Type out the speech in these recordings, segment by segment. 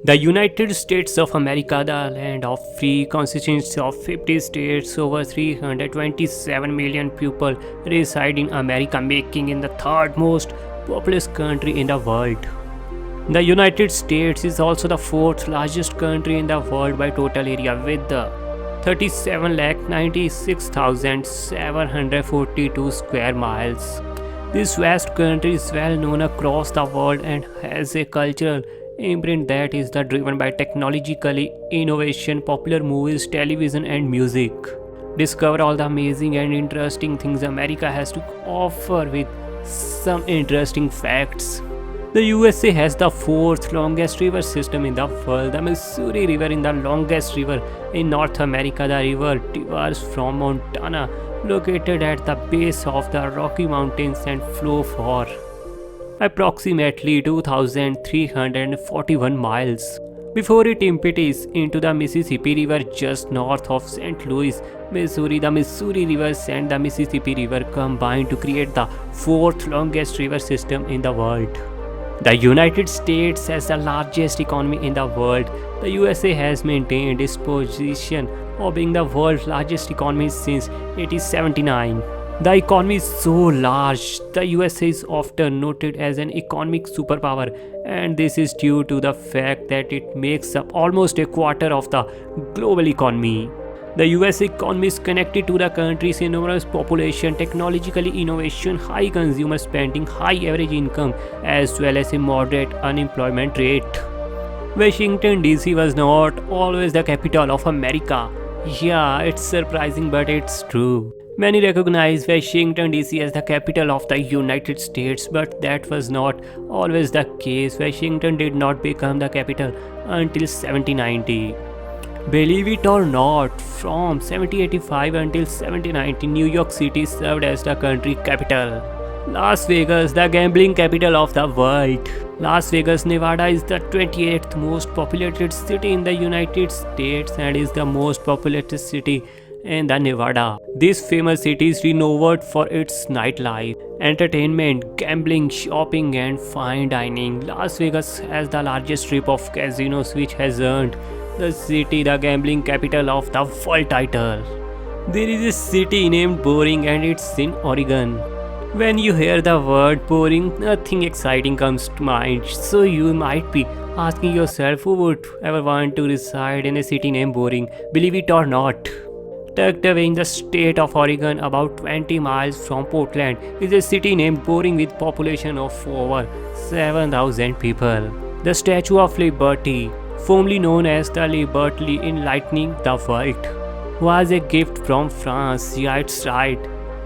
The United States of America, the land of free, consists of 50 states, over 327 million people reside in America, making it the third most populous country in the world. The United States is also the fourth largest country in the world by total area, with the 37,96,742 square miles. This vast country is well known across the world and has a cultural imprint that is driven by technologically innovation, popular movies, television, and music. Discover all the amazing and interesting things America has to offer with some interesting facts. The USA has the fourth longest river system in the world. The Missouri River is the longest river in North America. The river diverges from Montana, located at the base of the Rocky Mountains, and flows for approximately 2,341 miles before it empties into the Mississippi River just north of St. Louis, Missouri. The Missouri River and the Mississippi River combine to create the fourth longest river system in the world. The United States has the largest economy in the world. The USA has maintained its position of being the world's largest economy since 1879. The economy is so large, the USA is often noted as an economic superpower, and this is due to the fact that it makes up almost a quarter of the global economy. The US economy is connected to the country's enormous population, technological innovation, high consumer spending, high average income, as well as a moderate unemployment rate. Washington DC was not always the capital of America. Yeah, it's surprising, but it's true. Many recognize Washington DC as the capital of the United States, but that was not always the case. Washington did not become the capital until 1790. Believe it or not, from 1785 until 1790, New York City served as the country capital. Las Vegas, the gambling capital of the world. Las Vegas, Nevada is the 28th most populated city in the United States and is the most populated city in the Nevada. This famous city is renowned for its nightlife, entertainment, gambling, shopping, and fine dining. Las Vegas has the largest strip of casinos, which has earned the city the gambling capital of the world title. There is a city named Boring and it's in Oregon. When you hear the word boring, nothing exciting comes to mind. So you might be asking yourself, who would ever want to reside in a city named Boring? Believe it or not, tucked away in the state of Oregon, about 20 miles from Portland, is a city named Boring with population of over 7,000 people. The Statue of Liberty, formerly known as the Liberty Enlightening the World, was a gift from France. Yeah, it's right.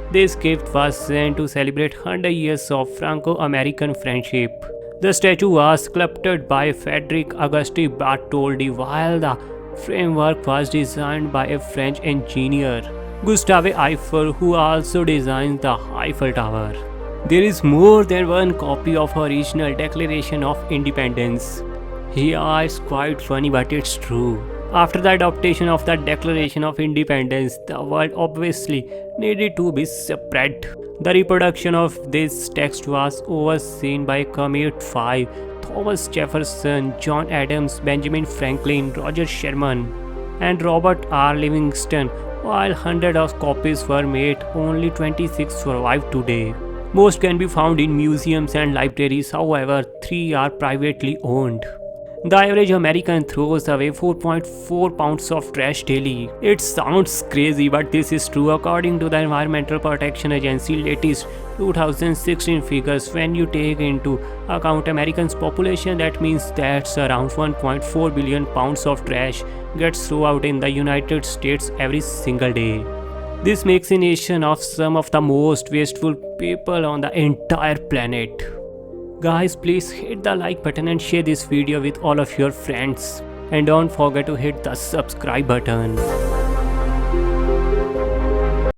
This gift was sent to celebrate 100 years of Franco-American friendship. The statue was sculpted by Frederic Auguste Bartholdi, while the framework was designed by a French engineer, Gustave Eiffel, who also designed the Eiffel Tower. There is more than one copy of original Declaration of Independence. Yeah, it's quite funny, but it's true. After the adoption of the Declaration of Independence, the world obviously needed to be separate. The reproduction of this text was overseen by Commute 5, Thomas Jefferson, John Adams, Benjamin Franklin, Roger Sherman, and Robert R. Livingston. While hundreds of copies were made, only 26 survive today. Most can be found in museums and libraries, however, 3 are privately owned. The average American throws away 4.4 pounds of trash daily. It sounds crazy, but this is true according to the Environmental Protection Agency latest 2016 figures. When you take into account Americans' population, that means that's around 1.4 billion pounds of trash gets thrown out in the United States every single day. This makes a nation of some of the most wasteful people on the entire planet. Guys, please hit the like button and share this video with all of your friends. And don't forget to hit the subscribe button.